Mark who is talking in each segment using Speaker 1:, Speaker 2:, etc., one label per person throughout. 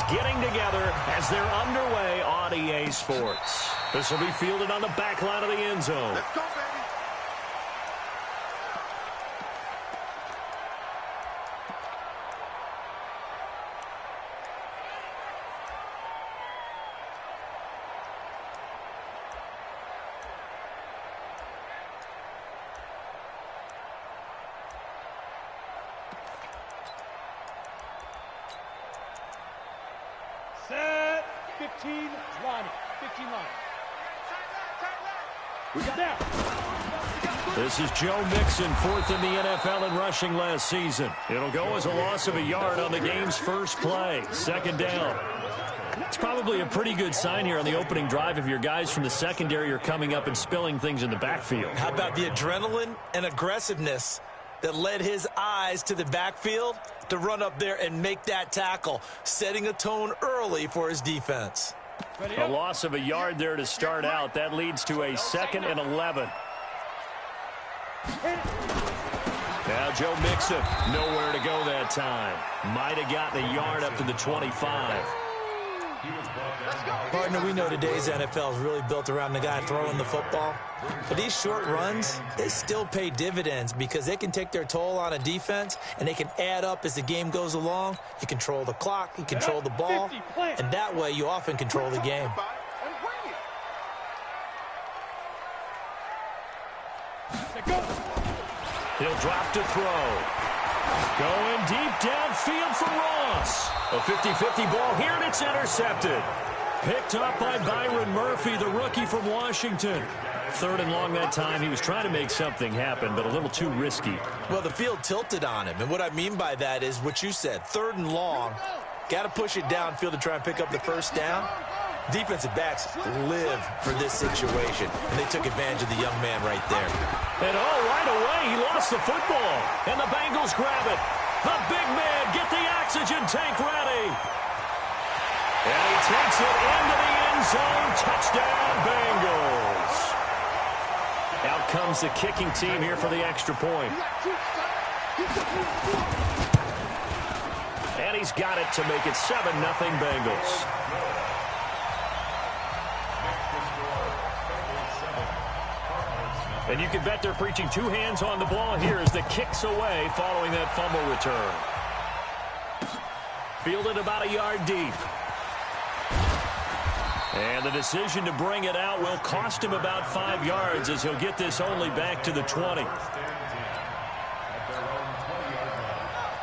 Speaker 1: getting together as they're underway on EA Sports. This will be fielded on the back line of the end zone.
Speaker 2: Let's go, baby.
Speaker 3: Set 15 line. 15 line. We got down.
Speaker 1: This is Joe Mixon, fourth in the NFL in rushing last season. It'll go as a loss of a yard on the game's first play. Second down. It's probably a pretty good sign here on the opening drive if your guys from the secondary are coming up and spilling things in the backfield.
Speaker 4: How about the adrenaline and aggressiveness that led his eyes to the backfield to run up there and make that tackle, setting a tone early for his defense.
Speaker 1: A loss of a yard there to start out. That leads to a 2nd and 11. Now Joe Mixon, nowhere to go that time. Might have gotten a yard up to the 25.
Speaker 4: Partner, we know today's NFL is really built around the guy throwing the football. But these short runs, they still pay dividends because they can take their toll on a defense and they can add up as the game goes along. You control the clock, you control the ball, and that way you often control the game.
Speaker 1: He'll drop to throw. Going deep downfield for Ross. A 50-50 ball here, and it's intercepted. Picked up by Byron Murphy, the rookie from Washington. 3rd and long that time. He was trying to make something happen, but a little too risky.
Speaker 4: Well, the field tilted on him, and what I mean by that is what you said. 3rd and long. Got to push it downfield to try and pick up the first down. Defensive backs live for this situation, and they took advantage of the young man right there.
Speaker 1: And right away, he lost the football, and the Bengals grab it. The big man, get the oxygen tank ready. And he takes it into the end zone. Touchdown, Bengals. Out comes the kicking team here for the extra point. And he's got it to make it 7-0 Bengals. And you can bet they're preaching 2 hands on the ball here as the kick's away following that fumble return. Fielded about a yard deep. And the decision to bring it out will cost him about 5 yards as he'll get this only back to the 20.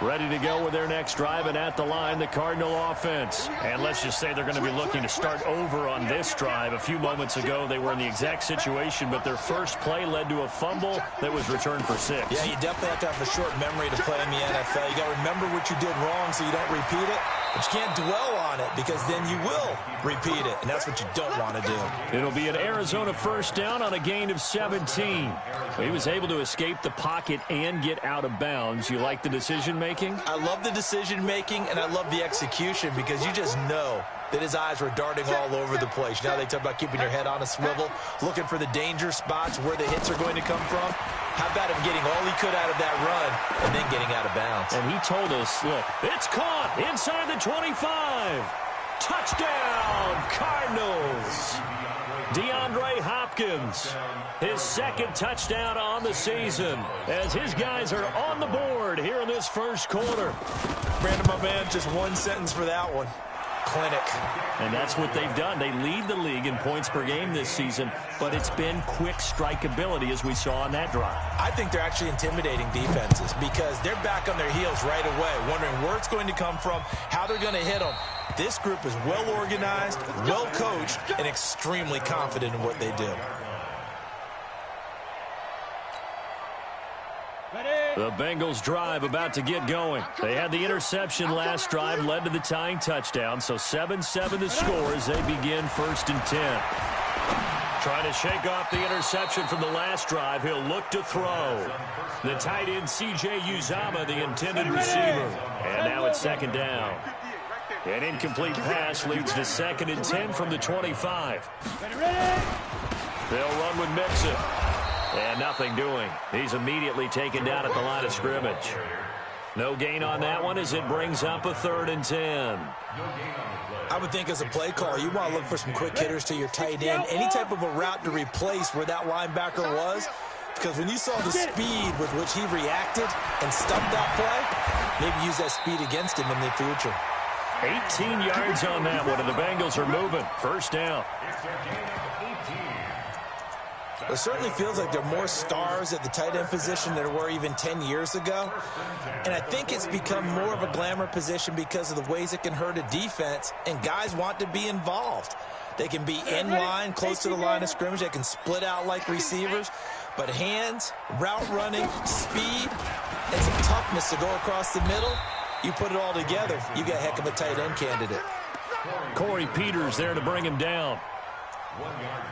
Speaker 1: Ready to go with their next drive, and at the line, the Cardinal offense. And let's just say they're going to be looking to start over on this drive. A few moments ago, they were in the exact situation, but their first play led to a fumble that was returned for 6.
Speaker 4: Yeah, you definitely have to have a short memory to play in the NFL. You got to remember what you did wrong so you don't repeat it. But you can't dwell on it because then you will repeat it, and that's what you don't want to do.
Speaker 1: It'll be an Arizona first down on a gain of 17. He was able to escape the pocket and get out of bounds. You like the decision-making?
Speaker 4: I love the decision-making, and I love the execution because you just know that his eyes were darting all over the place. Now they talk about keeping your head on a swivel, looking for the danger spots where the hits are going to come from. How about him getting all he could out of that run and then getting out of bounds?
Speaker 1: And he told us, look, it's caught inside the 25. Touchdown, Cardinals. DeAndre Hopkins, his 2nd touchdown on the season as his guys are on the board here in this first quarter.
Speaker 4: Brandon, my man, just one sentence for that one. Clinic.
Speaker 1: And that's what they've done. They lead the league in points per game this season, but it's been quick strikeability as we saw on that drive.
Speaker 4: I think they're actually intimidating defenses because they're back on their heels right away, wondering where it's going to come from, how they're going to hit them. This group is well organized, well coached, and extremely confident in what they do.
Speaker 1: The Bengals drive about to get going. They had the interception last drive, led to the tying touchdown, so 7-7 the score as they begin 1st and 10. Trying to shake off the interception from the last drive. He'll look to throw. The tight end, C.J. Uzama, the intended receiver. And now it's 2nd down. An incomplete pass leads to 2nd and 10 from the 25. They'll run with Mixon. And nothing doing. He's immediately taken down at the line of scrimmage. No gain on that one as it brings up a 3rd and 10.
Speaker 4: I would think as a play call, you want to look for some quick hitters to your tight end, any type of a route to replace where that linebacker was, because when you saw the speed with which he reacted and stumped that play, maybe use that speed against him in the future.
Speaker 1: 18 yards on that one, and the Bengals are moving. First down.
Speaker 4: It certainly feels like there are more stars at the tight end position than there were even 10 years ago. And I think it's become more of a glamour position because of the ways it can hurt a defense, and guys want to be involved. They can be in line, close to the line of scrimmage. They can split out like receivers. But hands, route running, speed, and some toughness to go across the middle, you put it all together, you got a heck of a tight end candidate.
Speaker 1: Corey Peters there to bring him down.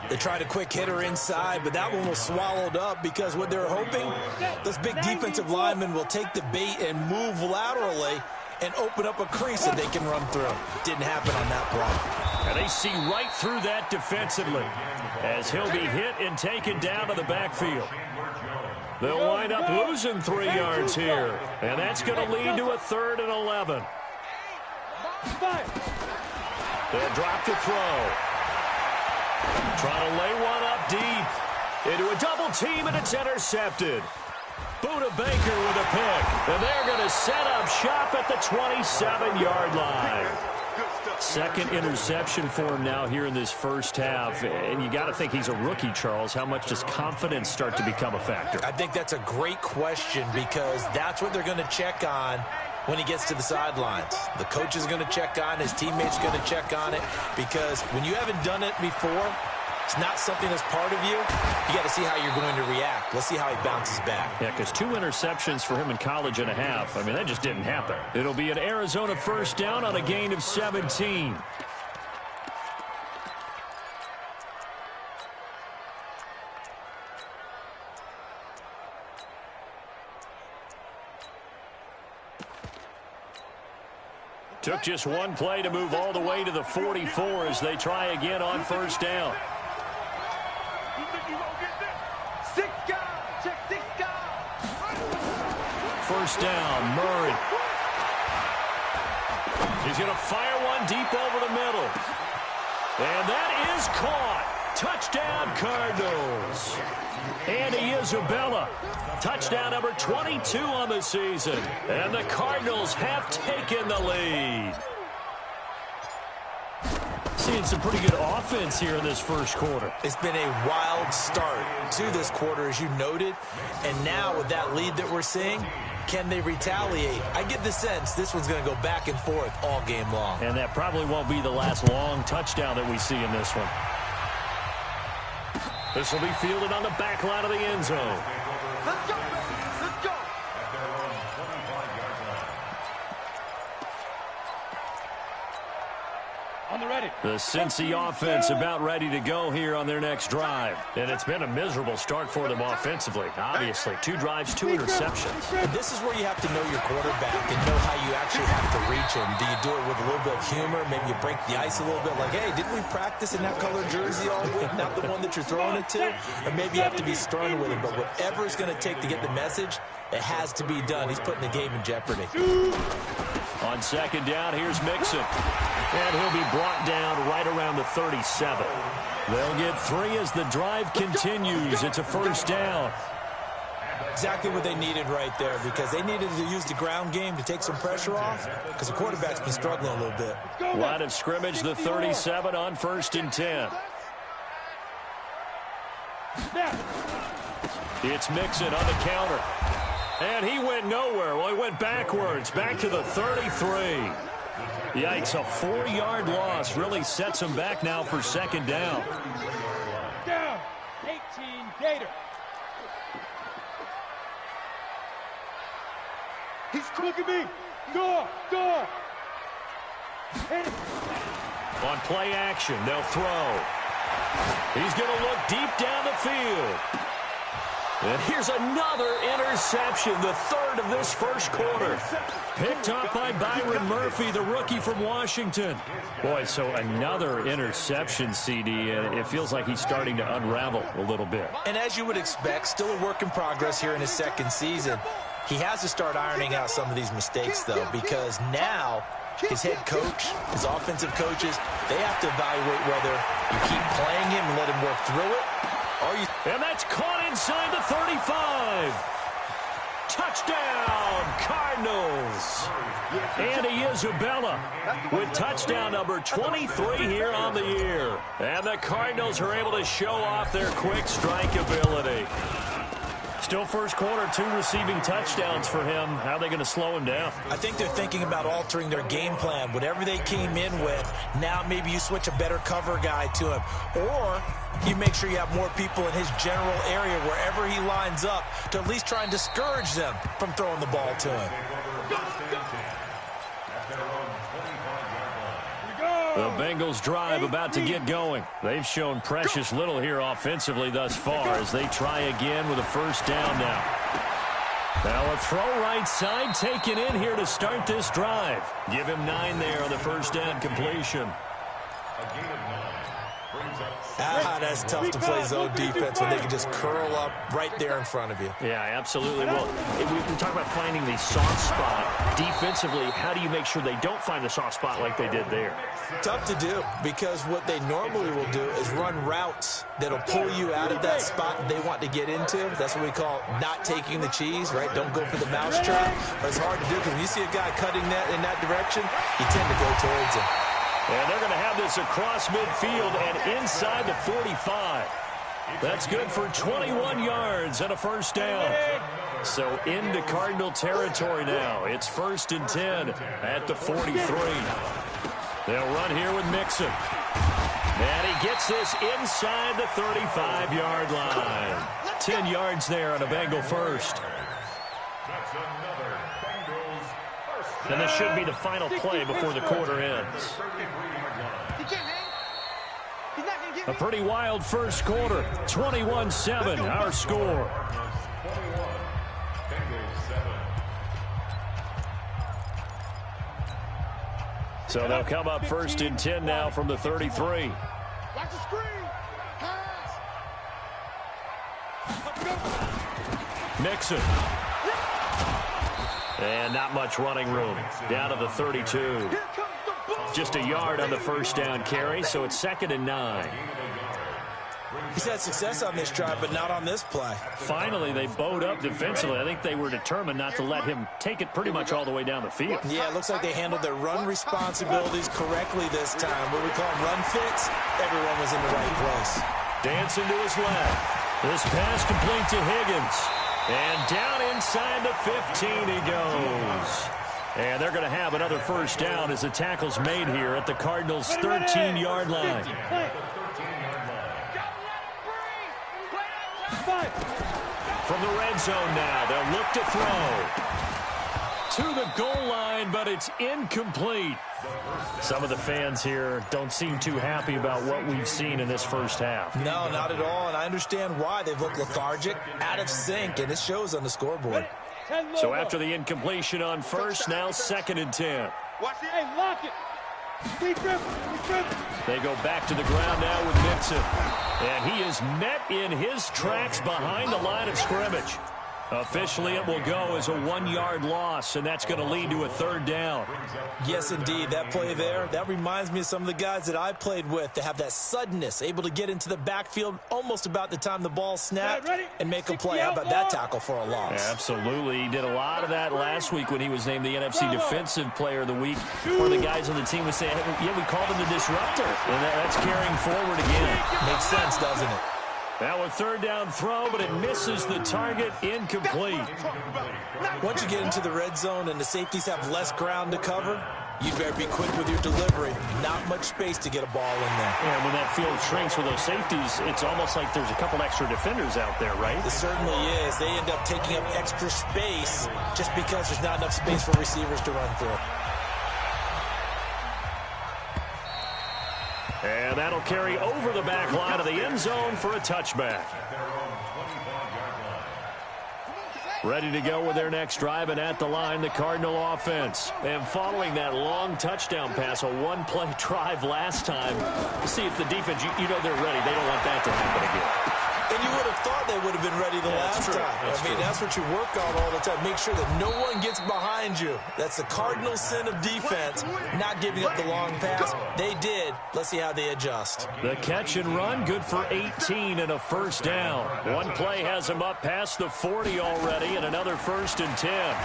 Speaker 4: They tried a quick hitter inside, but that one was swallowed up because what they're hoping, those big defensive linemen will take the bait and move laterally and open up a crease that they can run through. Didn't happen on that play.
Speaker 1: And they see right through that defensively as he'll be hit and taken down to the backfield. They'll wind up losing 3 yards here, and that's going to lead to a 3rd and 11. They'll drop the throw. Trying to lay one up deep into a double team, and it's intercepted. Buda Baker with a pick, and they're going to set up shop at the 27-yard line. Second interception for him now here in this first half, and you got to think he's a rookie, Charles. How much does confidence start to become a factor?
Speaker 4: I think that's a great question because that's what they're going to check on when he gets to the sidelines. The coach is going to check on it. His teammates are going to check on it because when you haven't done it before, it's not something that's part of you. You got to see how you're going to react. Let's see how he bounces back.
Speaker 1: Yeah, because 2 interceptions for him in college and a half. I mean, that just didn't happen. It'll be an Arizona first down on a gain of 17. Took just one play to move all the way to the 44 as they try again on first down. First down, Murray. He's going to fire one deep over the middle. And that is caught. Touchdown, Cardinals. Andy Isabella. Touchdown number 22 on the season. And the Cardinals have taken the lead. Seeing some pretty good offense here in this first quarter.
Speaker 4: It's been a wild start to this quarter, as you noted. And now with that lead that we're seeing, can they retaliate? I get the sense this one's going to go back and forth all game long.
Speaker 1: And that probably won't be the last long touchdown that we see in this one. This will be fielded on the back line of the end zone.
Speaker 3: Let's go. Let's go. On the ready.
Speaker 1: The Cincy offense about ready to go here on their next drive. And it's been a miserable start for them offensively. Obviously, 2 drives, 2 interceptions.
Speaker 4: And this is where you have to know your quarterback and know how you actually have to reach him. Do you do it with a little bit of humor? Maybe you break the ice a little bit like, hey, didn't we practice in that color jersey all week? Not the one that you're throwing it to? Or maybe you have to be stern with him. But whatever it's going to take to get the message, it has to be done. He's putting the game in jeopardy.
Speaker 1: On second down, here's Mixon. And he'll be brought down right around the 37. They'll get 3 as the drive continues. It's a first down.
Speaker 4: Exactly what they needed right there because they needed to use the ground game to take some pressure off because the quarterback's been struggling a little bit.
Speaker 1: Line of scrimmage, the 37 on 1st and 10. It's Mixon on the counter. And he went nowhere. Well, he went backwards, back to the 33. Yikes, a 4-yard loss really sets him back now for second down.
Speaker 3: Down. 18 Gator. He's look at me. Door.
Speaker 1: On play action, they'll throw. He's going to look deep down the field. And here's another interception, the 3rd of this first quarter. Picked up by Byron Murphy, the rookie from Washington. Boy, so another interception, CD, and it feels like he's starting to unravel a little bit.
Speaker 4: And as you would expect, still a work in progress here in his second season. He has to start ironing out some of these mistakes, though, because now his head coach, his offensive coaches, they have to evaluate whether you keep playing him and let him work through it, or you...
Speaker 1: And that's caught inside the 35. Touchdown, Cardinals. Andy Isabella with touchdown number 23 here on the year. And the Cardinals are able to show off their quick strike ability. Still first quarter, 2 receiving touchdowns for him. How are they going to slow him down?
Speaker 4: I think they're thinking about altering their game plan. Whatever they came in with, now maybe you switch a better cover guy to him. Or you make sure you have more people in his general area wherever he lines up to at least try and discourage them from throwing the ball to him.
Speaker 1: The Bengals drive about to get going. They've shown precious little here offensively thus far as they try again with a first down now. Now a throw right side taken in here to start this drive. Give him 9 there on the first down completion.
Speaker 4: That's tough to play zone defense when they can just curl up right there in front of you.
Speaker 1: Yeah, absolutely. Well, we talk about finding the soft spot. Defensively, how do you make sure they don't find the soft spot like they did there?
Speaker 4: Tough to do, because what they normally will do is run routes that'll pull you out of that spot they want to get into. That's what we call not taking the cheese, right? Don't go for the mousetrap. But it's hard to do because when you see a guy cutting that in that direction, you tend to go towards him.
Speaker 1: And they're going to have this across midfield and inside the 45. That's good for 21 yards and a first down. So into Cardinal territory now. It's 1st and 10 at the 43. They'll run here with Mixon. And he gets this inside the 35-yard line. 10 yards there on a Bengal first. And this should be the final play before the quarter ends. A pretty wild first quarter. 21-7, our score. So they'll come up 1st and 10 now from the 33.
Speaker 3: Watch the screen.
Speaker 1: Mixon. And not much running room. Down to the 32. Just a yard on the first down carry, so it's 2nd and 9.
Speaker 4: He's had success on this drive, but not on this play.
Speaker 1: Finally, they bowed up defensively. I think they were determined not to let him take it pretty much all the way down the field.
Speaker 4: Yeah, it looks like they handled their run responsibilities correctly this time. What we call run fits, everyone was in the right place.
Speaker 1: Dancing to his left. This pass complete to Higgins. And down inside the 15 he goes. And they're going to have another first down as the tackle's made here at the Cardinals' 13-yard line. From the red zone now, they'll look to throw. To the goal line, but it's incomplete. Some of the fans here don't seem too happy about what we've seen in this first half.
Speaker 4: No, not at all, and I understand why. They've looked lethargic, out of sync, and it shows on the scoreboard.
Speaker 1: So after the incompletion on first, now 2nd and 10.
Speaker 3: Hey, lock it.
Speaker 1: They go back to the ground now with Mixon. And he is met in his tracks behind the line of scrimmage. Officially, it will go as a 1-yard loss, and that's going to lead to a 3rd down.
Speaker 4: Yes, indeed. That play there, that reminds me of some of the guys that I played with to have that suddenness, able to get into the backfield almost about the time the ball snapped and make a play. How about that tackle for a loss?
Speaker 1: Yeah, absolutely. He did a lot of that last week when he was named the NFC Defensive Player of the Week. One of the guys on the team was saying, hey, yeah, we called him the disruptor. And that's carrying forward again.
Speaker 4: Makes sense, doesn't it?
Speaker 1: Now a 3rd down throw, but it misses the target, incomplete.
Speaker 4: Once you get into the red zone and the safeties have less ground to cover, you better be quick with your delivery. Not much space to get a ball in there.
Speaker 1: And when that field shrinks with those safeties, it's almost like there's a couple extra defenders out there, right?
Speaker 4: It certainly is. They end up taking up extra space just because there's not enough space for receivers to run through.
Speaker 1: And that'll carry over the back line of the end zone for a touchback. Ready to go with their next drive, and at the line, the Cardinal offense. And following that long touchdown pass, a 1-play drive last time, see if the defense, you know they're ready. They don't want that to happen again.
Speaker 4: And you would have thought they would have been ready the last time. I mean, that's what you work on all the time. Make sure that no one gets behind you. That's the cardinal sin of defense, not giving up the long pass. They did. Let's see how they adjust.
Speaker 1: The catch and run, good for 18 and a first down. One play has him up past the 40 already, and another 1st and 10.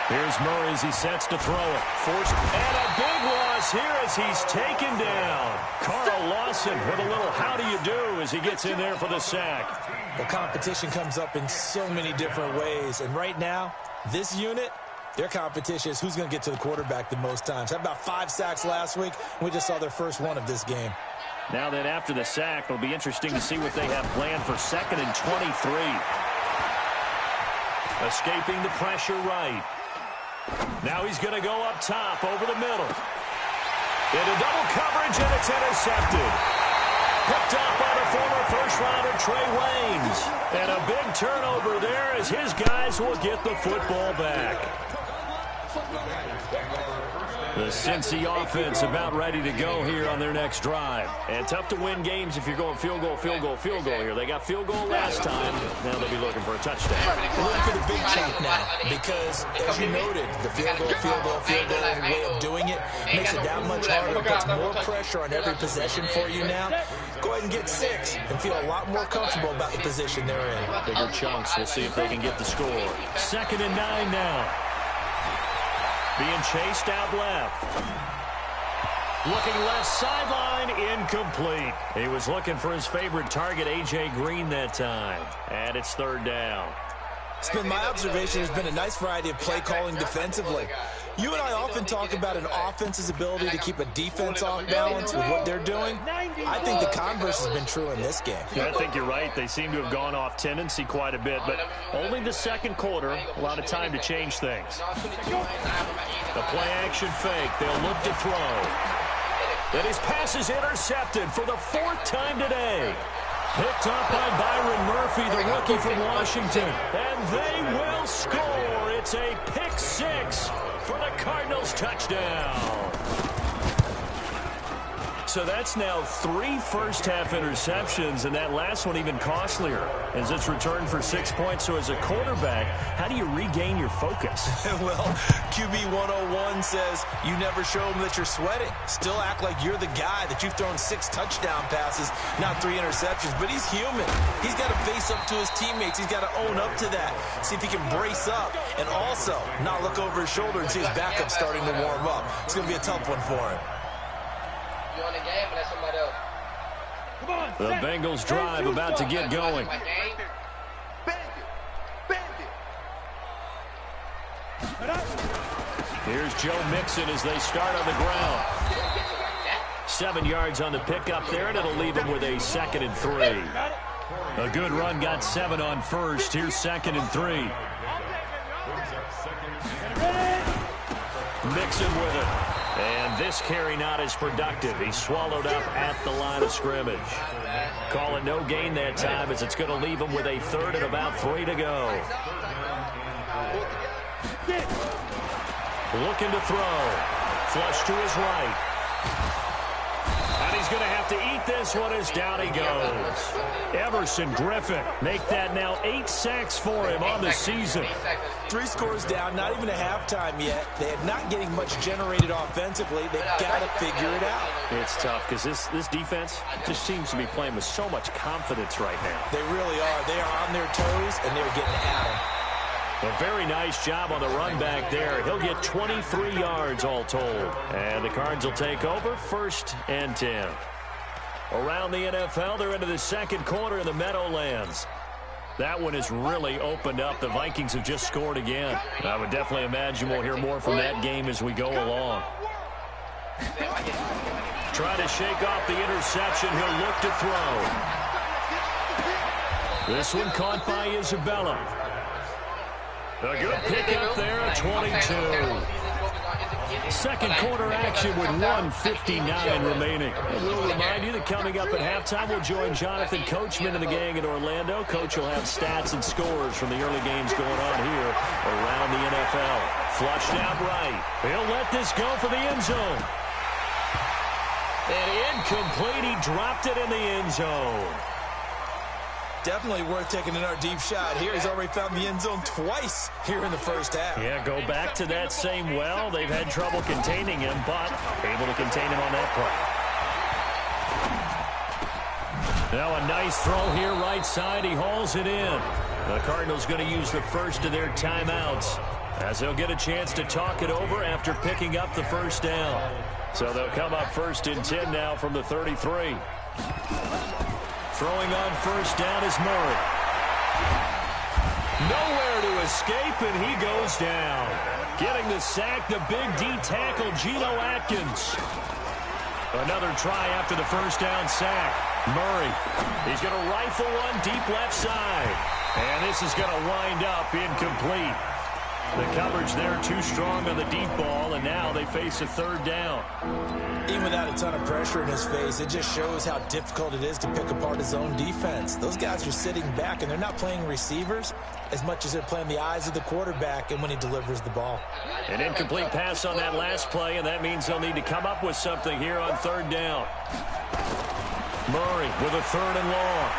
Speaker 1: Here's Murray as he sets to throw it. Forced, and a big loss here as he's taken down. Carl Lawson with a little how do you do as he gets in there for the sack.
Speaker 4: The competition comes up in so many different ways. And right now, this unit, their competition is who's going to get to the quarterback the most times. Had about 5 sacks last week. We just saw their first one of this game.
Speaker 1: Now that after the sack, it'll be interesting to see what they have planned for 2nd and 23. Escaping the pressure right. Now he's going to go up top over the middle. Into double coverage, and it's intercepted. Picked up by the former first-rounder Trey Waynes. And a big turnover there as his guys will get the football back. The Cincy offense about ready to go here on their next drive. And tough to win games if you're going field goal here. They got field goal last time. Now they'll be looking for a touchdown.
Speaker 4: Look for the big chunk now because, as you noted, the field goal way of doing it makes it that much harder. It puts more pressure on every possession for you now. Go ahead and get 6 and feel a lot more comfortable about the position they're in.
Speaker 1: Bigger chunks. We'll see if they can get the score. 2nd and 9 now. Being chased out left. Looking left sideline, incomplete. He was looking for his favorite target, A.J. Green, that time. And it's 3rd down.
Speaker 4: It's been my observation there's been a nice variety of play calling defensively. You and I often talk about an offense's ability to keep a defense off balance with what they're doing. I think the converse has been true in this game.
Speaker 1: Yeah, I think you're right. They seem to have gone off tendency quite a bit, but only the 2nd quarter, a lot of time to change things. The play action fake. They'll look to throw. Then his pass is intercepted for the 4th time today. Picked up by Byron Murphy, the rookie from Washington. And they will score. It's a pick 6 for the Cardinals touchdown. So that's now 3 first-half interceptions, and that last one even costlier as it's returned for 6 points. So as a quarterback, how do you regain your focus?
Speaker 4: Well, QB 101 says you never show them that you're sweating. Still act like you're the guy, that you've thrown 6 touchdown passes, not 3 interceptions. But he's human. He's got to face up to his teammates. He's got to own up to that, see if he can brace up, and also not look over his shoulder and see his backup starting to warm up. It's going to be a tough one for him.
Speaker 1: The Bengals drive about to get going. Here's Joe Mixon as they start on the ground. 7 yards on the pickup there, and it'll leave him with a 2nd and 3. A good run got 7 on first. Here's 2nd and 3. Mixon with it. And this carry not as productive. He's swallowed up at the line of scrimmage. Call it no gain that time as it's going to leave him with a 3rd and about 3 to go. Looking to throw. Flush to his right. And he's going to have to eat this one as down he goes. Everson Griffin make that now 8 sacks for him on the season.
Speaker 4: 3 scores down, not even a halftime yet. They are not getting much generated offensively. They've got to figure it out.
Speaker 1: It's tough because this defense just seems to be playing with so much confidence right now.
Speaker 4: They really are. They are on their toes, and they're getting at them.
Speaker 1: A very nice job on the run back there. He'll get 23 yards all told. And the Cards will take over 1st and 10. Around the NFL, they're into the 2nd quarter in the Meadowlands. That one has really opened up. The Vikings have just scored again. I would definitely imagine we'll hear more from that game as we go along. Trying to shake off the interception. He'll look to throw. This one caught by Isabella. A good pickup there at 22. 2nd quarter action with 1:59 remaining. And we'll remind you that coming up at halftime, we'll join Jonathan Coachman and the gang in Orlando. Coach will have stats and scores from the early games going on here around the NFL. Flushed out right. He'll let this go for the end zone. And incomplete. He dropped it in the end zone.
Speaker 4: definitely worth taking another deep shot here. He's already found the end zone twice here in the first half.
Speaker 1: Yeah, go back to that same well. They've had trouble containing him, but able to contain him on that play. Now a nice throw here right side. He hauls it in. The Cardinals going to use the first of their timeouts as they'll get a chance to talk it over after picking up the first down. So they'll come up 1st and 10 now from the 33. Throwing on first down is Murray. Nowhere to escape, and he goes down. Getting the sack, the big D tackle, Geno Atkins. Another try after the first down sack. Murray, he's going to rifle one deep left side. And this is going to wind up incomplete. The coverage there too strong on the deep ball, and now they face a third down.
Speaker 4: Even without a ton of pressure in his face, it just shows how difficult it is to pick apart his own defense. Those guys are sitting back, and they're not playing receivers as much as they're playing the eyes of the quarterback and when he delivers the ball.
Speaker 1: An incomplete pass on that last play, and that means they'll need to come up with something here on third down. Murray with a 3rd and long.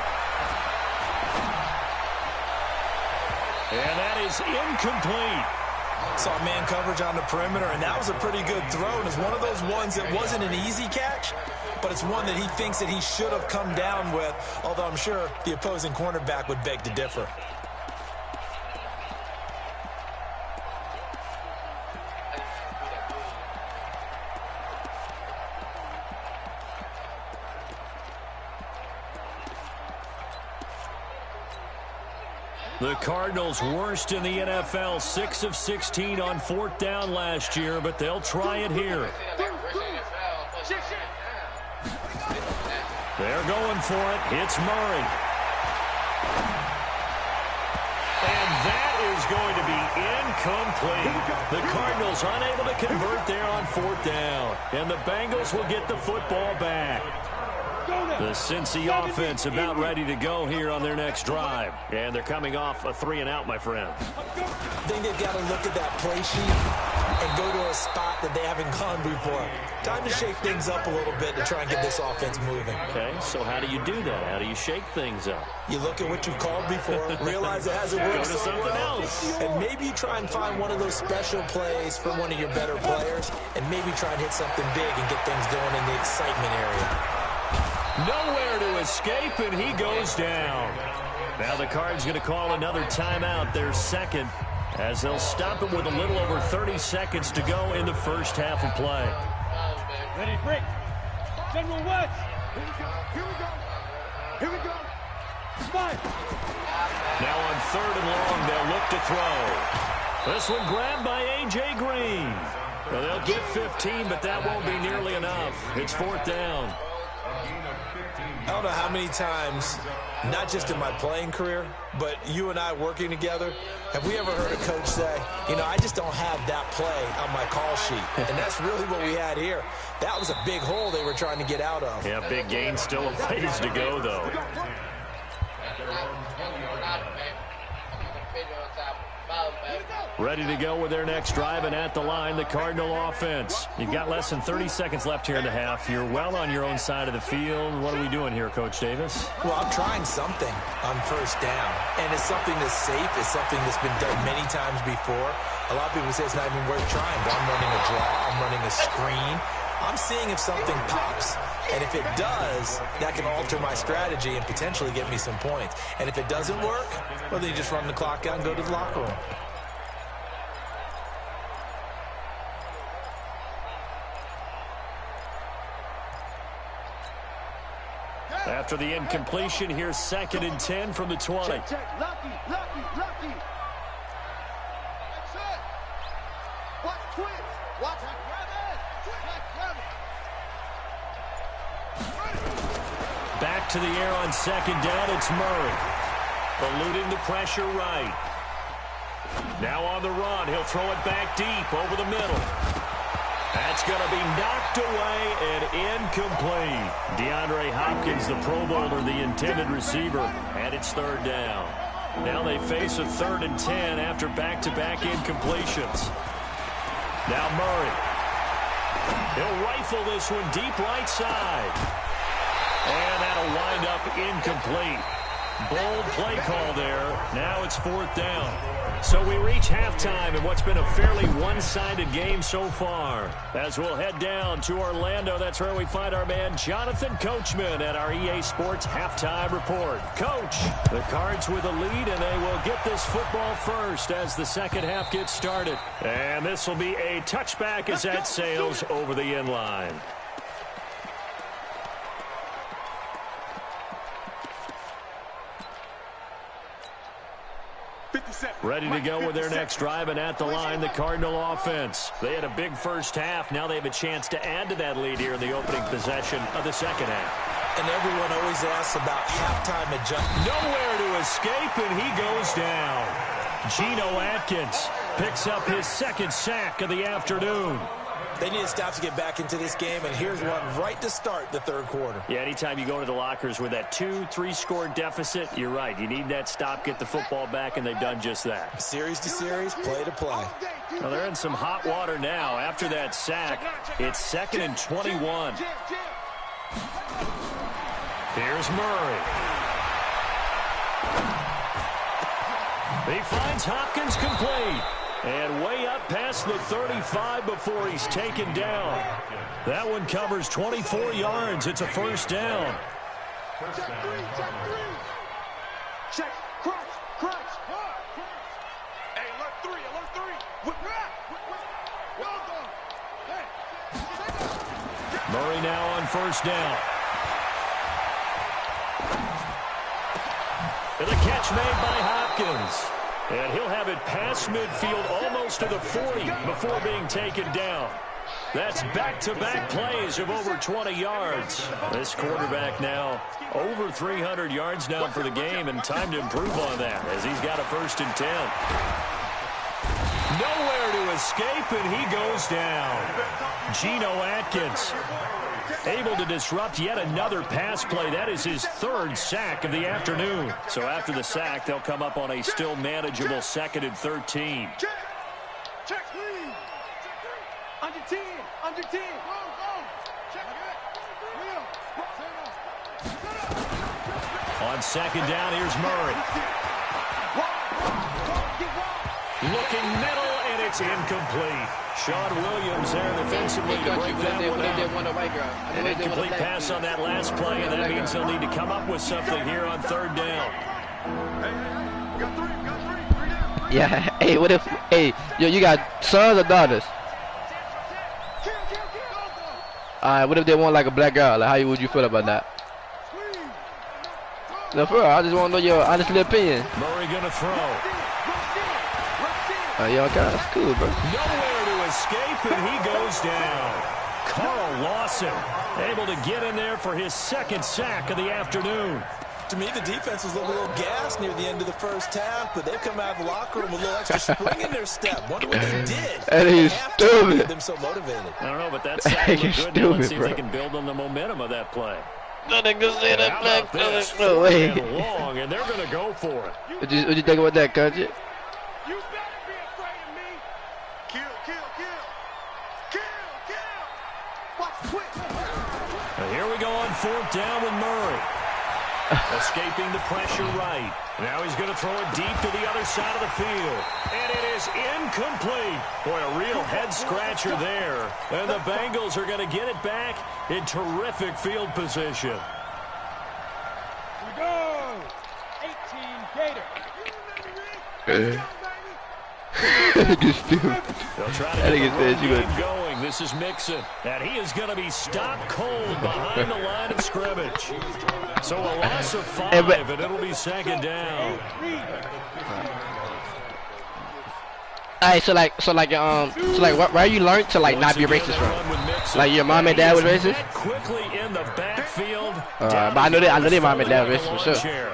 Speaker 1: And that is incomplete.
Speaker 4: Saw man coverage on the perimeter, and that was a pretty good throw. And it's one of those ones that wasn't an easy catch, but it's one that he thinks that he should have come down with, although I'm sure the opposing cornerback would beg to differ.
Speaker 1: The Cardinals worst in the NFL, 6 of 16 on 4th down last year, but they'll try it here. They're going for it. Hits Murray. And that is going to be incomplete. The Cardinals unable to convert there on 4th down. And the Bengals will get the football back. The Cincy offense about ready to go here on their next drive. And they're coming off a 3-and-out, my friend.
Speaker 4: I think they've got to look at that play sheet and go to a spot that they haven't gone before. Time to shake things up a little bit to try and get this offense moving.
Speaker 1: Okay, so how do you do that? How do you shake things up?
Speaker 4: You look at what you've called before, realize it hasn't worked
Speaker 1: Go to something else.
Speaker 4: and maybe you try and find one of those special plays for one of your better players, and maybe try and hit something big and get things going in the excitement area.
Speaker 1: Nowhere to escape, and he goes down. Now the Cards going to call another timeout, their second, as they'll stop it with a little over 30 seconds to go in the first half of play.
Speaker 3: Ready, break. General West. Here we go. Here we go. Here we go. Spike.
Speaker 1: Now on 3rd and long, they'll look to throw. This one grabbed by A.J. Green. Well, they'll get 15, but that won't be nearly enough. It's 4th down.
Speaker 4: I don't know how many times, not just in my playing career, but you and I working together, have we ever heard a coach say, you know, I just don't have that play on my call sheet. And that's really what we had here. That was a big hole they were trying to get out of.
Speaker 1: Yeah, big gain, still a ways to go, though. Ready to go with their next drive, and at the line, the Cardinal offense. You've got less than 30 seconds left here in the half. You're well on your own side of the field. What are we doing here, Coach Davis?
Speaker 4: Well, I'm trying something on first down, and it's something that's safe. It's something that's been done many times before. A lot of people say it's not even worth trying, but I'm running a draw. I'm running a screen. I'm seeing if something pops, and if it does, that can alter my strategy and potentially get me some points. And if it doesn't work, well, then you just run the clock out and go to the locker room.
Speaker 1: After the incompletion, here's 2nd and 10 from the 20.
Speaker 3: Check, check. Lucky, lucky, lucky. That's it. Watch twist. Watch it. Grab it. Grab it.
Speaker 1: Back to the air on 2nd down, it's Murray. Eluding the pressure right. Now on the run, he'll throw it back deep over the middle. That's going to be knocked away and incomplete. DeAndre Hopkins, the Pro Bowler, the intended receiver, and it's 3rd down. Now they face a 3rd and 10 after back-to-back incompletions. Now Murray. He'll rifle this one deep right side. And that'll wind up incomplete. Bold play call there. Now it's 4th down. So we reach halftime in what's been a fairly one-sided game so far. As we'll head down to Orlando, that's where we find our man Jonathan Coachman at our EA Sports Halftime Report. Coach, the Cards with a lead, and they will get this football first as the second half gets started. And this will be a touchback as that sails over the end line. Ready to go with their next drive, and at the line, the Cardinal offense. They had a big first half. Now they have a chance to add to that lead here in the opening possession of the second half.
Speaker 4: And everyone always asks about halftime adjustment.
Speaker 1: Nowhere to escape, and he goes down. Geno Atkins picks up his second sack of the afternoon.
Speaker 4: They need to stop to get back into this game, and here's one right to start the third quarter.
Speaker 1: Yeah, anytime you go to the lockers with that 2-3 score deficit, you're right. You need that stop, get the football back, and they've done just that.
Speaker 4: Series to series, play to play.
Speaker 1: Well, they're in some hot water now. After that sack, it's 2nd and 21. Here's Murray. He finds Hopkins complete. And way up past the 35 before he's taken down. That one covers 24 yards. It's a first down.
Speaker 3: Check three. Check, crunch. Hey, alert three. Well done. Hey.
Speaker 1: Murray now on first down. And the catch made by Hopkins. And he'll have it past midfield almost to the 40 before being taken down. That's back-to-back plays of over 20 yards. This quarterback now over 300 yards now for the game, and time to improve on that as he's got a 1st and 10. Nowhere to escape, and he goes down. Geno Atkins able to disrupt yet another pass play. That is his 3rd sack of the afternoon. So after the sack, they'll come up on a still manageable 2nd and 13.
Speaker 3: Check, please. Under 10. Go. Check it.
Speaker 1: On 2nd down, here's Murray. Looking middle, and it's incomplete. Sean Williams there defensively to break that one out. An incomplete pass on that last play, and that means they'll need to come up with something here on 3rd down.
Speaker 3: Hey, got three down.
Speaker 2: Yeah, hey, what if, hey, yo, you got sons or daughters? Alright, what if they want like a black girl? Like, would you feel about that? No, for real, I just want to know your honest opinion.
Speaker 1: Murray gonna throw.
Speaker 2: Yo, okay, that's cool, bro.
Speaker 1: Nowhere to escape, and he goes down. Carl Lawson able to get in there for his 2nd sack of the afternoon.
Speaker 4: To me, the defense was a little gassed near the end of the first half, but they've come out of the locker room with a little extra spring in their step. Wonder what they did.
Speaker 2: That is stupid.
Speaker 4: Made them so motivated.
Speaker 1: I don't know, but that sack looked good. Now let's see if they can build on the momentum of that play.
Speaker 2: Nothing to say that black
Speaker 1: This
Speaker 2: no way.
Speaker 1: long, and they're going to go for it.
Speaker 2: What you think about that, country?
Speaker 3: You better be afraid of me. Kill. Watch quick.
Speaker 1: And here we go on 4th down with Murray. Escaping the pressure right. Now he's going to throw it deep to the other side of the field. And it is incomplete. Boy, a real head-scratcher there. And the Bengals are going to get it back in terrific field position.
Speaker 3: We go. 18 Gator.
Speaker 1: They'll try to get the game going. This is Mixon. And he is going to be stopped cold behind the line of scrimmage. So a loss of 5, and it'll be 2nd down.
Speaker 2: Alright, so where you learned to like not be racist from? Like your mom and dad was racist?
Speaker 1: Quickly in the backfield.
Speaker 2: But I know their mom and dad was racist for sure.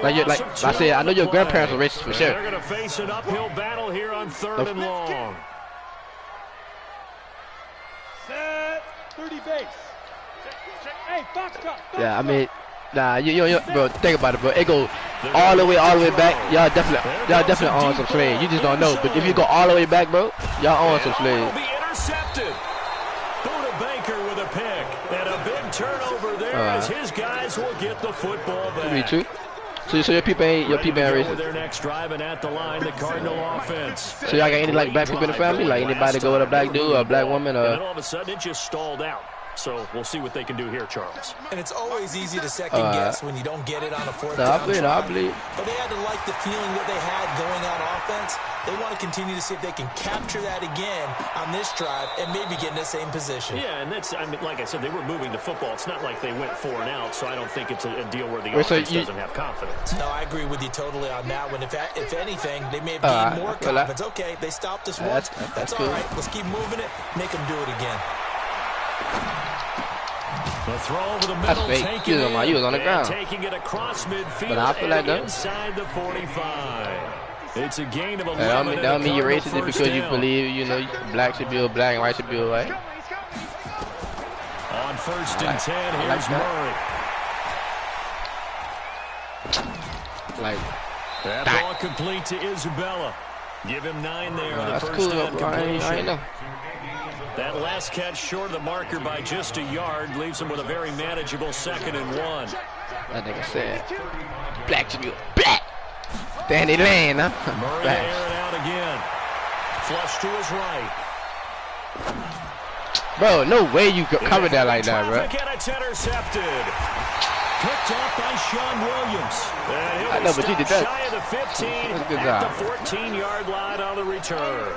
Speaker 2: Like I said, I know your grandparents were racist for sure.
Speaker 1: They're going to face an uphill battle here on 3rd and long.
Speaker 3: Set 30 base. Hey, box cut.
Speaker 2: Yeah, I mean, nah, you bro, think about it, bro. It go all the way back. Y'all definitely on some slaves. You just don't know. But if you go all the way back, bro, y'all on some slaves.
Speaker 1: Be intercepted. Buda Baker with a pick. And a big turnover there as his guys will get the football back.
Speaker 2: So your people ain't racist.
Speaker 1: Their next drive and at the line, the Cardinal offense.
Speaker 2: So y'all got any like black people in the family? Like anybody go with a black dude or a black woman?
Speaker 1: And then all of a sudden it just stalled out. So we'll see what they can do here, Charles.
Speaker 4: And it's always easy to second guess when you don't get it on a fourth down
Speaker 2: I believe.
Speaker 4: But they had to like the feeling that they had going on offense. They want to continue to see if they can capture that again on this drive and maybe get in the same position.
Speaker 1: Yeah, and that's, I mean, like I said, they were moving the football. It's not like they went 4 and out, so I don't think it's a deal where the offense doesn't have confidence.
Speaker 4: No, I agree with you totally on that one. If anything, they may have gained more confidence. Okay, they stopped us once. That's all right. Let's keep moving it, make them do it again.
Speaker 1: The throw over the middle, taking it,
Speaker 2: you was on the ground.
Speaker 1: Taking it across midfield,
Speaker 2: but I feel like
Speaker 1: inside the 45. It's a gain of 11.
Speaker 2: That don't mean you're racist just because you believe, you know, black should be a black and white should be a white.
Speaker 1: On 1st and 10, here's Murray. That ball complete to Isabella. Give him 9 there on the first down completion.
Speaker 2: I know.
Speaker 1: That last catch short of the marker by just a yard leaves him with a very manageable 2nd and 1.
Speaker 2: That nigga said, black should be black. Danny Lane, huh?
Speaker 1: Murray to air it out again. Flush to his right.
Speaker 2: Bro, no way you covered that like that, bro.
Speaker 1: And it's intercepted. Picked off by Sean Williams.
Speaker 2: I know, but you did that.
Speaker 1: Shy of the 15 at the 14-yard line on the return.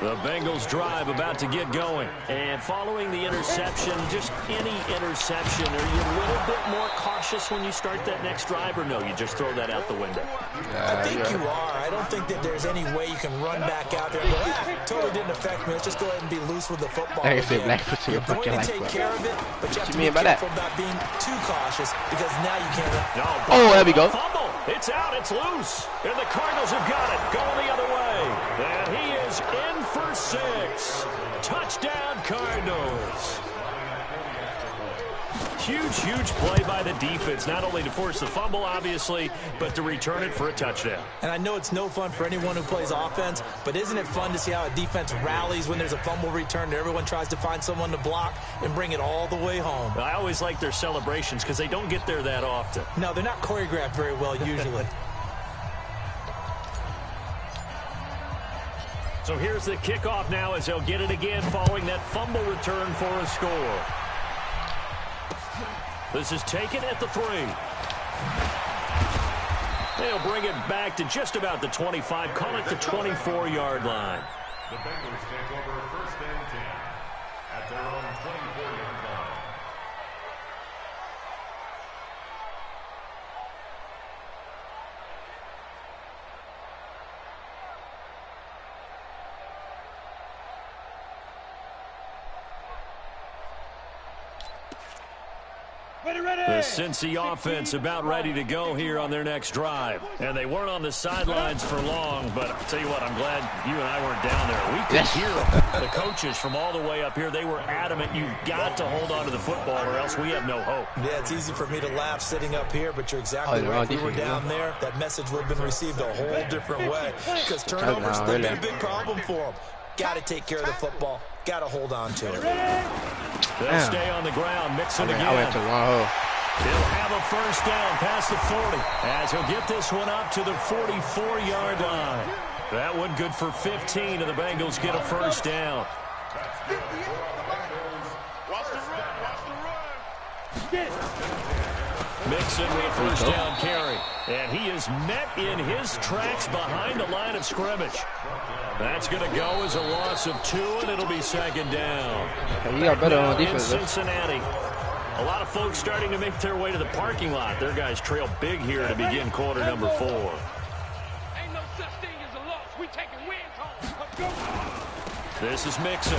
Speaker 1: The Bengals drive about to get going. And following the interception, just any interception, are you a little bit more cautious when you start that next drive, or no, you just throw that out the window?
Speaker 4: I think you are. I don't think that there's any way you can run back out there and go, totally didn't affect me. Let's just go ahead and be loose with the football.
Speaker 2: Like I said, black
Speaker 4: You're going to take care of it, but you have to be careful about being too cautious because now you can't.
Speaker 2: Oh, there we go.
Speaker 1: Fumble. It's out. It's loose. And the Cardinals have got it. Going the other way. And he is in for 6. Touchdown, Cardinals. Huge play by the defense, not only to force the fumble, obviously, but to return it for a touchdown.
Speaker 4: And I know it's no fun for anyone who plays offense, but isn't it fun to see how a defense rallies when there's a fumble return and everyone tries to find someone to block and bring it all the way home?
Speaker 1: I always like their celebrations because they don't get there that often.
Speaker 4: No, they're not choreographed very well usually.
Speaker 1: So here's the kickoff now as they'll get it again following that fumble return for a score. This is taken at the 3. They'll bring it back to just about the 25, call it the 24-yard line.
Speaker 5: The Bengals take over 1st and 10 at their own 24-yard line.
Speaker 1: The Cincy offense about ready to go here on their next drive. And they weren't on the sidelines for long, but I'll tell you what, I'm glad you and I weren't down there. We could hear the coaches from all the way up here. They were adamant, you've got to hold on to the football or else we have no hope.
Speaker 4: Yeah, it's easy for me to laugh sitting up here, but you're exactly right. If we were down there, that message would have been received a whole different way because turnovers have been a big problem for them. Got to take care of the football. Got to hold on to it.
Speaker 1: They'll stay on the ground, mixing again.
Speaker 2: I went to wrong hole.
Speaker 1: He'll have a first down past the 40 as he'll get this one up to the 44-yard line. That one good for 15, and the Bengals get a first down. Mixon with a first down carry. And he is met in his tracks behind the line of scrimmage. That's going to go as a loss of 2, and it'll be 2nd down.
Speaker 2: Hey, you got better on defense.
Speaker 1: In Cincinnati. A lot of folks starting to make their way to the parking lot. Their guys trail big here to begin quarter number 4.
Speaker 3: Ain't no such thing as a loss. We taking wins home.
Speaker 1: This is Mixon.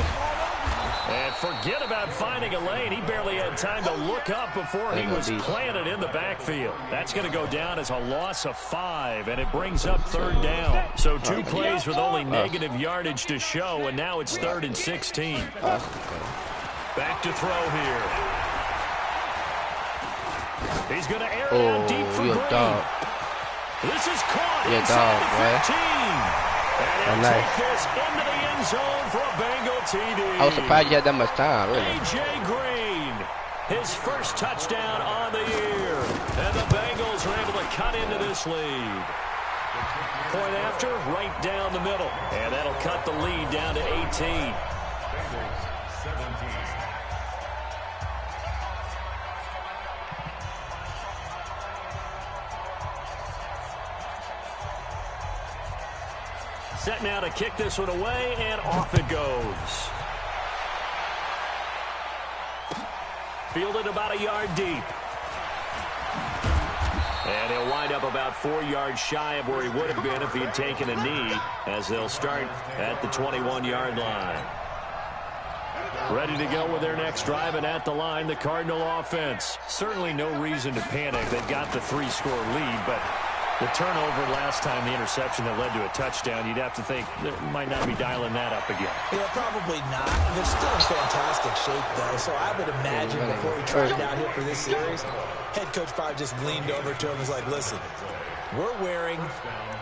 Speaker 1: And forget about finding a lane. He barely had time to look up before he was planted in the backfield. That's going to go down as a loss of 5, and it brings up 3rd down. So 2 plays with only negative yardage to show, and now it's 3rd and 16. Back to throw here. He's going to air it out deep for Green.
Speaker 2: Dog.
Speaker 1: This is caught
Speaker 2: dog,
Speaker 1: inside the 15. And he'll take this into the end zone for a Bengal TD.
Speaker 2: I was surprised you had that much time, really.
Speaker 1: A.J. Green, his first touchdown on the year. And the Bengals are able to cut into this lead. Point after, right down the middle. And that'll cut the lead down to 18.
Speaker 5: Bengals 17.
Speaker 1: Set now to kick this one away, and off it goes. Fielded about a yard deep. And he'll wind up about 4 yards shy of where he would have been if he had taken a knee, as they'll start at the 21-yard line. Ready to go with their next drive, and at the line, the Cardinal offense. Certainly no reason to panic. They've got the 3-score lead, but the turnover last time, the interception that led to a touchdown, you'd have to think they might not be dialing that up again.
Speaker 4: Yeah, probably not. They're still in fantastic shape, though, so I would imagine before he tried it out here for this series, head coach probably just leaned over to him and was like, listen, we're wearing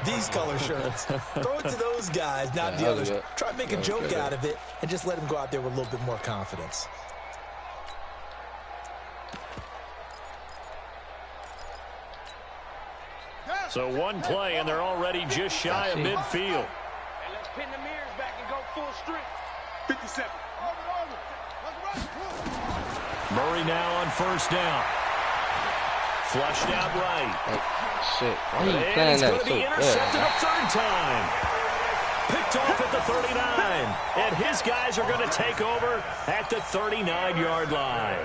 Speaker 4: these color shirts. Throw it to those guys, not the others. Try to make a joke out of it and just let him go out there with a little bit more confidence.
Speaker 1: So one play, and they're already just shy of midfield.
Speaker 3: And let's pin the mirrors back and go full strength. 57.
Speaker 1: Murray now on first down. Flushed out right.
Speaker 2: Shit. Why are you
Speaker 1: And
Speaker 2: playing
Speaker 1: he's
Speaker 2: that
Speaker 1: going to
Speaker 2: so
Speaker 1: be
Speaker 2: good?
Speaker 1: intercepted a third time. Picked off at the 39. And his guys are going to take over at the 39-yard line.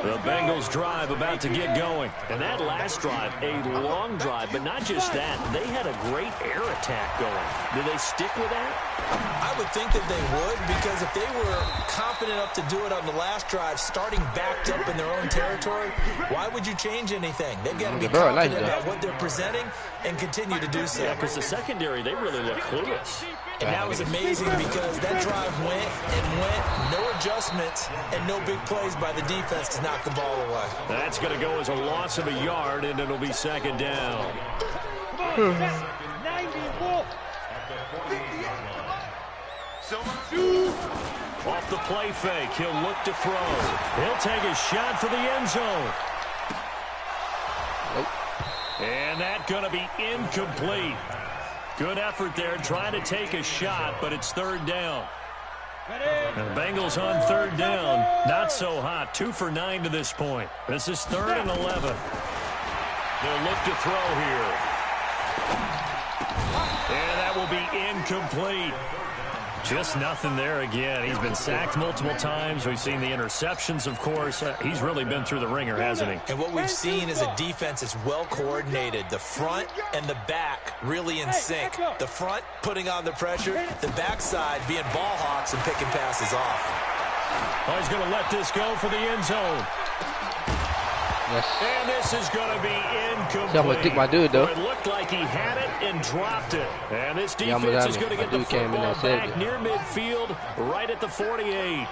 Speaker 1: The Bengals drive about to get going. And that last drive, a long drive, but not just that. They had a great air attack going. Do they stick with that?
Speaker 4: I would think that they would, because if they were confident enough to do it on the last drive, starting backed up in their own territory, why would you change anything? They've got to be confident about what they're presenting and continue to do so.
Speaker 1: Yeah, because the secondary, they really look clueless.
Speaker 4: And that was amazing because that drive went and went, no adjustments, and no big plays by the defense to knock the ball away.
Speaker 1: That's going to go as a loss of a yard, and it'll be second down. Off the play fake, he'll look to throw. He'll take a shot for the end zone. And that's going to be incomplete. Good effort there, trying to take a shot, but it's third down. And the Bengals on third down, not so hot. 2 for 9 to this point. This is 3rd and 11. They'll look to throw here. And that will be incomplete. Just nothing there again. He's been sacked multiple times. We've seen the interceptions, of course. He's really been through the ringer, hasn't he?
Speaker 4: And what we've seen is a defense that's well coordinated. The front and the back really in sync. The front putting on the pressure. The backside being ball hawks and picking passes off.
Speaker 1: Oh, he's going to let this go for the end zone.
Speaker 2: Yes.
Speaker 1: And this is going to be incomplete.
Speaker 2: My dude, though.
Speaker 1: It looked like he had it and dropped it. And this defense is going to get the football back near midfield, right at the 48.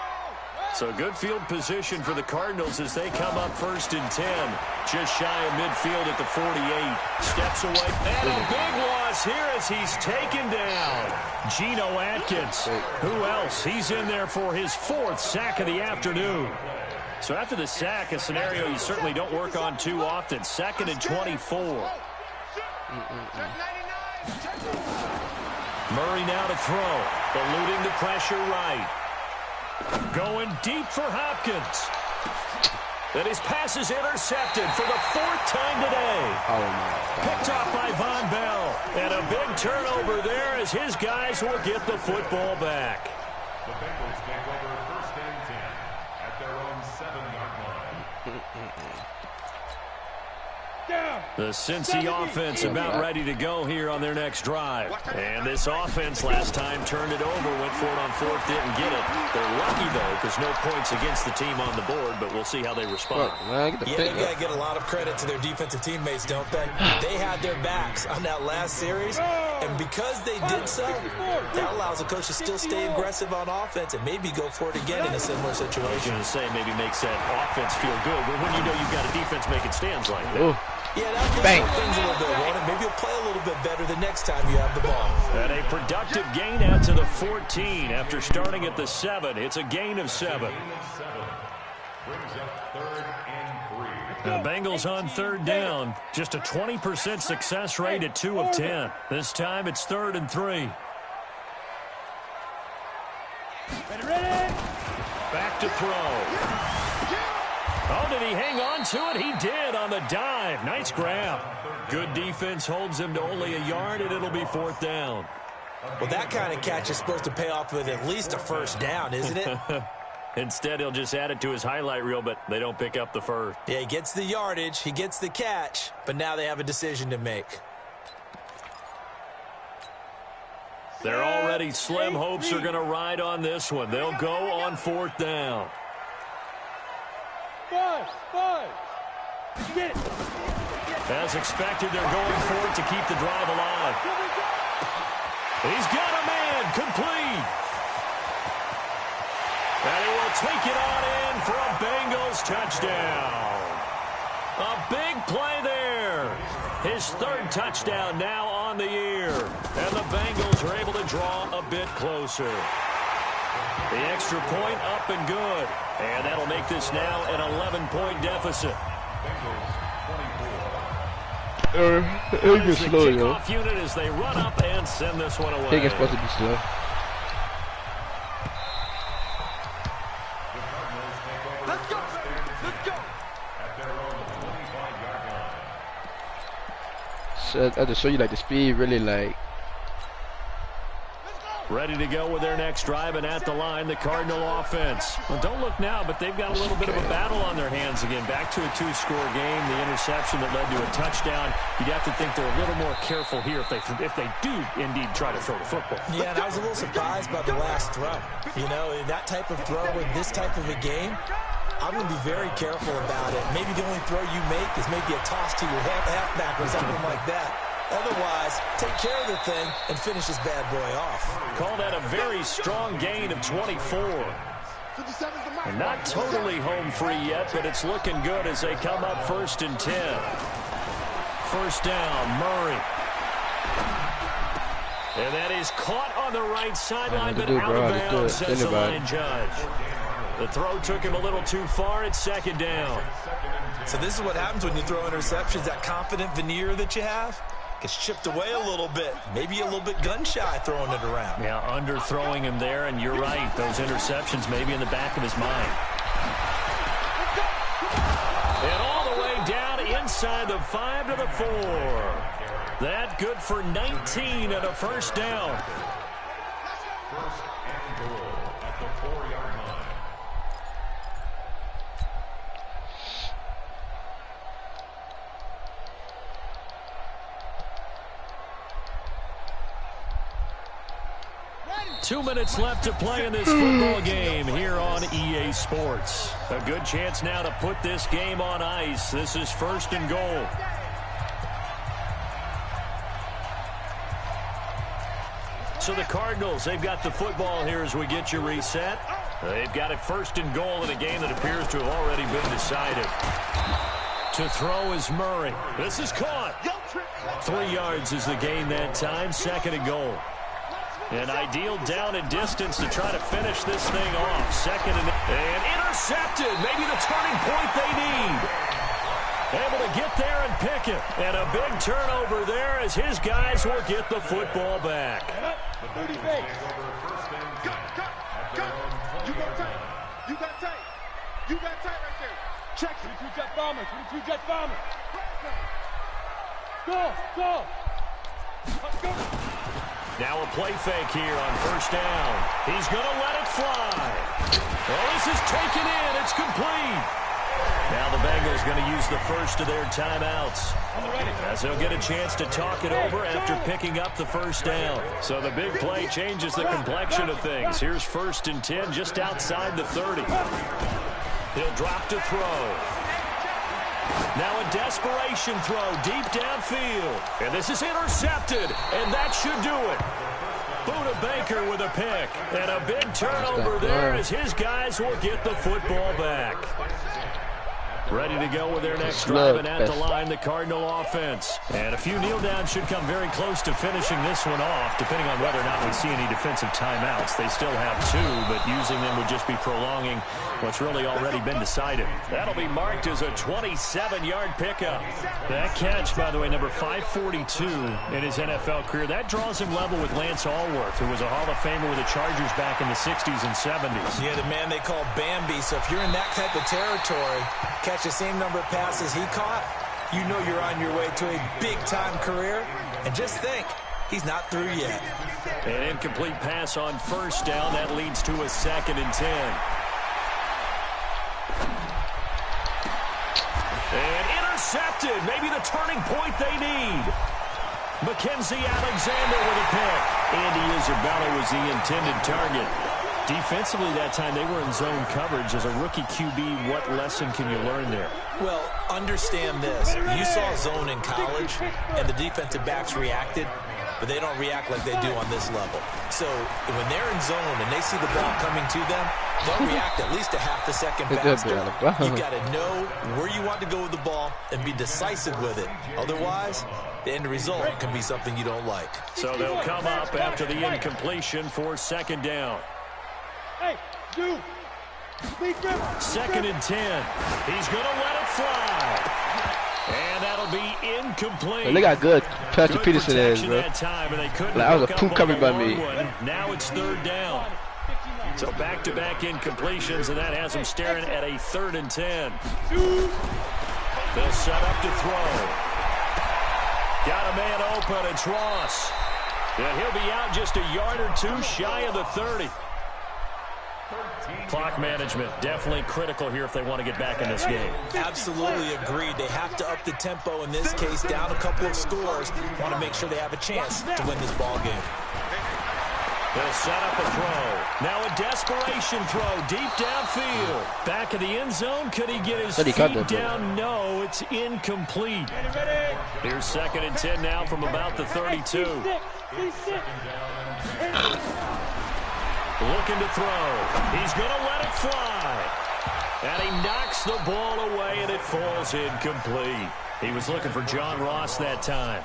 Speaker 1: So good field position for the Cardinals as they come up 1st and 10. Just shy of midfield at the 48. Steps away. And a big loss here as he's taken down. Geno Atkins. Who else? He's in there for his 4th sack of the afternoon. So after the sack, a scenario you certainly don't work on too often. 2nd and 24. Murray now to throw. Eluding the pressure right. Going deep for Hopkins. And his pass is intercepted for the 4th time today.
Speaker 2: Oh, my God.
Speaker 1: Picked off by Von Bell. And a big turnover there as his guys will get the football back.
Speaker 5: The Bengals take over 1st and 10 at their own 7-yard line.
Speaker 1: The Cincy offense about ready to go here on their next drive. And this offense last time turned it over, went for it on 4th, didn't get it. They're lucky, though, because no points against the team on the board, but we'll see how they respond.
Speaker 4: Yeah, they've got to get a lot of credit to their defensive teammates, don't they? They had their backs on that last series, And because they did so, that allows the coach to still stay aggressive on offense and maybe go for it again in a similar situation.
Speaker 1: I was going to say maybe makes that offense feel good, but when you know you've got a defense making stands like that.
Speaker 2: Ooh.
Speaker 4: Yeah, that'll
Speaker 2: Bang.
Speaker 4: things a little bit, won't it? Maybe you'll play a little bit better the next time you have the ball.
Speaker 1: And a productive gain out to the 14 after starting at the 7. It's a gain of 7.
Speaker 5: Brings up 3rd and 3.
Speaker 1: The Bengals on 3rd down. Just a 20% success rate at 2 of 10. This time it's 3rd and 3. Back to throw. Oh, did he hang on to it? He did on the dive. Nice grab. Good defense holds him to only a yard, and it'll be 4th down.
Speaker 4: Well, that kind of catch is supposed to pay off with at least a first down, isn't it?
Speaker 1: Instead, he'll just add it to his highlight reel, but they don't pick up the first.
Speaker 4: Yeah, he gets the yardage, he gets the catch, but now they have a decision to make.
Speaker 1: They're already slim hopes are going to ride on this one. They'll go on 4th down. As expected, they're going for it to keep the drive alive. He's got a man, complete. And he will take it on in for a Bengals touchdown. A big play there. His 3rd touchdown now on the year. And the Bengals are able to draw a bit closer. The extra point up and good. And that'll make this now an 11-point deficit.
Speaker 2: He gets
Speaker 1: The
Speaker 2: slow, yo.
Speaker 1: kickoff unit as they run up and send this one away.
Speaker 2: He gets supposed to be slow.
Speaker 3: Let's go. Let's go.
Speaker 5: At their own 25-yard line.
Speaker 2: So I just show you like the speed, really like.
Speaker 1: Ready to go with their next drive, and at the line, the Cardinal offense. Well, don't look now, but they've got a little bit of a battle on their hands again. Back to a 2-score game, the interception that led to a touchdown. You'd have to think they're a little more careful here if they do indeed try to throw the football.
Speaker 4: Yeah, and I was a little surprised by the last throw. You know, that type of throw in this type of a game, I'm going to be very careful about it. Maybe the only throw you make is maybe a toss to your halfback or something like that. Otherwise, take care of the thing and finish this bad boy off.
Speaker 1: Call that a very strong gain of 24. And not totally home free yet, but it's looking good as they come up 1st and 10. 1st down, Murray. And that is caught on the right sideline, but out of bounds, says the line judge. The throw took him a little too far. It's 2nd down.
Speaker 4: So this is what happens when you throw interceptions. That confident veneer that you have gets chipped away a little bit. Maybe a little bit gun-shy throwing it around.
Speaker 1: Yeah, underthrowing him there, and you're right. Those interceptions maybe in the back of his mind. And all the way down inside the 5 to the 4. That good for 19 and a 1st down.
Speaker 5: 1st and goal at the 4-yard line.
Speaker 1: Two minutes left to play in this football game here on EA Sports. A good chance now to put this game on ice. This is 1st and goal. So the Cardinals, they've got the football here as we get you reset. They've got it 1st and goal in a game that appears to have already been decided. To throw is Murray. This is caught. 3 yards is the gain that time. 2nd and goal. An ideal down and distance to try to finish this thing off. 2nd and intercepted. Maybe the turning point they need. Able to get there and pick it. And a big turnover there as his guys will get the football back.
Speaker 5: The Bengals take over 1st and 10.
Speaker 3: You got tight. You got tight. You got tight right there. Check it.
Speaker 6: 22 jet bomber. 22 jet bomber. Go. Let's go.
Speaker 1: Now a play fake here on 1st down. He's going to let it fly. Oh, this is taken in. It's complete. Now the Bengals going to use the first of their timeouts, as they'll get a chance to talk it over after picking up the 1st down. So the big play changes the complexion of things. Here's 1st and 10 just outside the 30. He'll drop to throw. Now a desperation throw deep downfield. And this is intercepted, and that should do it. Buda Baker with a pick. And a big turnover there as his guys will get the football back. Ready to go with their next drive, and at the line, the Cardinal offense. And a few kneel downs should come very close to finishing this one off, depending on whether or not we see any defensive timeouts. They still have 2, but using them would just be prolonging what's really already been decided. That'll be marked as a 27-yard pickup. That catch, by the way, number 542 in his NFL career, that draws him level with Lance Allworth, who was a Hall of Famer with the Chargers back in the 60s and 70s.
Speaker 4: Yeah, the man they call Bambi. So if you're in that type of territory, catch the same number of passes he caught, you know you're on your way to a big-time career. And just think, he's not through yet.
Speaker 1: An incomplete pass on first down. That leads to a 2nd and 10. And intercepted. Maybe the turning point they need. Mackenzie Alexander with a pick. Andy Isabella was the intended target. Defensively that time, they were in zone coverage. As a rookie QB, what lesson can you learn there?
Speaker 4: Well, understand this. You saw zone in college, and the defensive backs reacted, but they don't react like they do on this level. So when they're in zone and they see the ball coming to them, they'll react at least a half a second faster. You've got to know where you want to go with the ball and be decisive with it. Otherwise, the end result can be something you don't like.
Speaker 1: So they'll come up after the incompletion for 2nd down.
Speaker 6: Hey, you.
Speaker 1: 2nd and 10. He's going to let it fly. And that'll be incomplete.
Speaker 2: Look how good Patrick Peterson is, bro.
Speaker 1: That time, and they couldn't
Speaker 2: that was a poop coverage by me.
Speaker 1: Now it's 3rd down. So back-to-back incompletions, and that has them staring at a 3rd and 10. They'll set up to throw. Got a man open. It's Ross. And he'll be out just a yard or 2 shy of the 30. Clock management definitely critical here if they want to get back in this game.
Speaker 4: Absolutely agreed. They have to up the tempo in this case, down a couple of scores. Want to make sure they have a chance to win this ball game.
Speaker 1: They'll set up a throw. Now a desperation throw deep downfield. Back of the end zone. Could he get his feet down? No, it's incomplete. Here's 2nd and 10 now from about the 32. Looking to throw. He's going to let it fly. And he knocks the ball away, and it falls incomplete. He was looking for John Ross that time.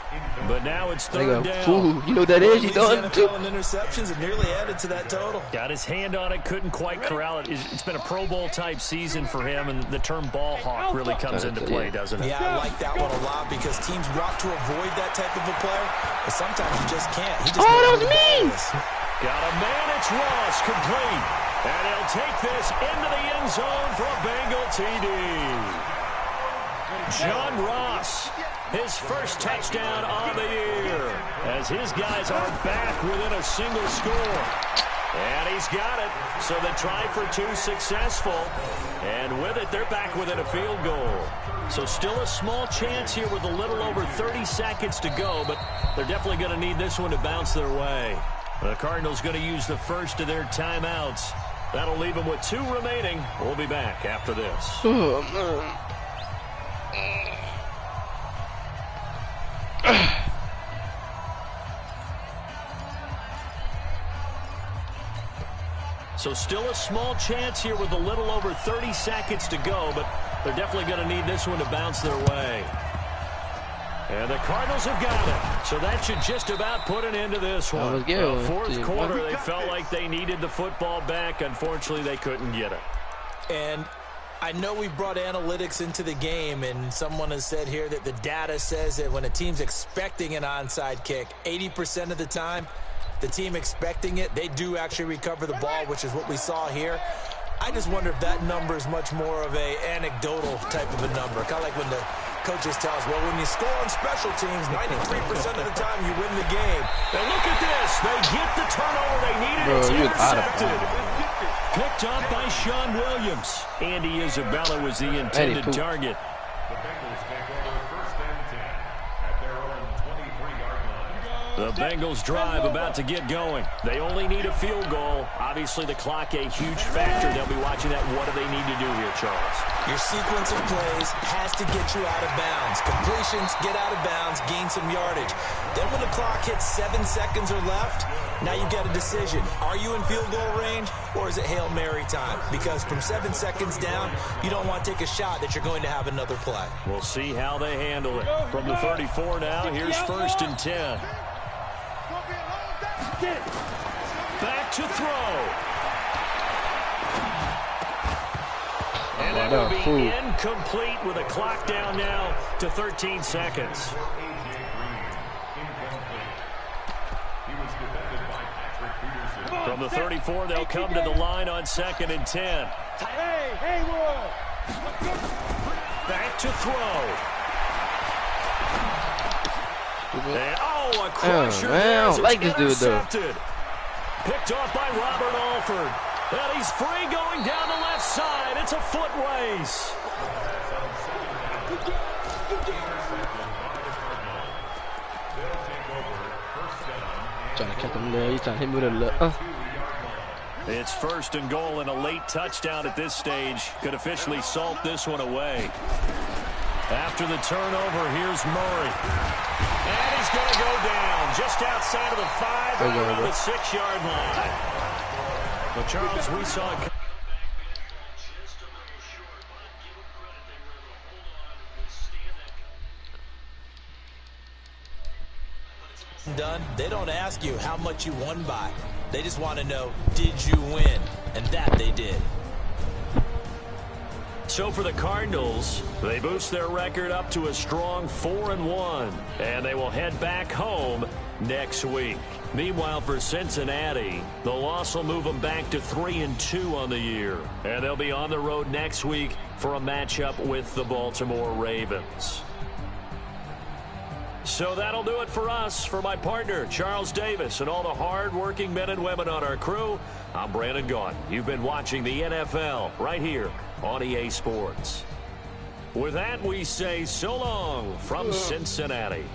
Speaker 1: But now it's 3rd down.
Speaker 2: Ooh, you know what that is? You know it too.
Speaker 4: Interceptions have nearly added to that total.
Speaker 1: Got his hand on it, couldn't quite corral it. It's been a Pro Bowl type season for him, and the term ball hawk really comes into play, doesn't it?
Speaker 4: Yeah, I like that one a lot because teams want to avoid that type of a player, but sometimes you just can't. He just
Speaker 2: that was mean.
Speaker 1: Got a man, it's Ross, complete. And he'll take this into the end zone for a Bengal TD. John Ross, his first touchdown on the year, as his guys are back within a single score. And he's got it, so the try for 2 successful. And with it, they're back within a field goal. So still a small chance here with a little over 30 seconds to go, but they're definitely going to need this one to bounce their way. The Cardinals going to use the first of their timeouts. That'll leave them with 2 remaining. We'll be back after this.
Speaker 2: Oh, man.
Speaker 1: So still a small chance here with a little over 30 seconds to go, but they're definitely going to need this one to bounce their way. And the Cardinals have got it. So that should just about put an end to this one. Fourth quarter, they felt like they needed the football back. Unfortunately, they couldn't get it.
Speaker 4: And I know we brought analytics into the game, and someone has said here that the data says that when a team's expecting an onside kick, 80% of the time, the team expecting it, they do actually recover the ball, which is what we saw here. I just wonder if that number is much more of a anecdotal type of a number. Kind of like when the coaches tell us, well, when you score on special teams, 93% of the time you win the game.
Speaker 1: And look at this. They get the turnover they needed. It's intercepted. Picked up by Sean Williams. Andy Isabella was the intended target.
Speaker 5: The Bengals take over 1st and 10 at their own 23-yard line.
Speaker 1: The Bengals drive about to get going. They only need a field goal. Obviously, the clock a huge factor. They'll be watching that. What do they need to do here, Charles?
Speaker 4: Your sequence of plays has to get you out of bounds. Completions, get out of bounds, gain some yardage. Then when the clock hits 7 seconds or left, now you've got a decision. Are you in field goal range, or is it Hail Mary time? Because from 7 seconds down, you don't want to take a shot that you're going to have another play.
Speaker 1: We'll see how they handle it. From the 34 now, here's 1st and 10. Back to throw. And that will be incomplete with a clock down now to 13 seconds. From the 34, they'll come to the line on 2nd and 10.
Speaker 6: Hey, Roy.
Speaker 1: Back to throw. And, a crusher.
Speaker 2: I don't like this dude, though.
Speaker 1: Picked off by Robert Alford. And he's free going down the left side. It's a foot race.
Speaker 2: Trying to catch him there. He's trying to hit me with a little.
Speaker 1: It's 1st and goal and a late touchdown at this stage. Could officially salt this one away. After the turnover, here's Murray. And he's going to go down just outside of the 5, around the 6-yard line. Well, Charles, we saw it.
Speaker 4: Done. They don't ask you how much you won by. They just want to know, did you win? And that they did.
Speaker 1: So for the Cardinals, they boost their record up to a strong 4-1, and they will head back home next week. Meanwhile, for Cincinnati, the loss will move them back to 3-2 on the year, and they'll be on the road next week for a matchup with the Baltimore Ravens. So that'll do it for us. For my partner, Charles Davis, and all the hard-working men and women on our crew, I'm Brandon Gaughan. You've been watching the NFL right here on EA Sports. With that, we say so long from Cincinnati.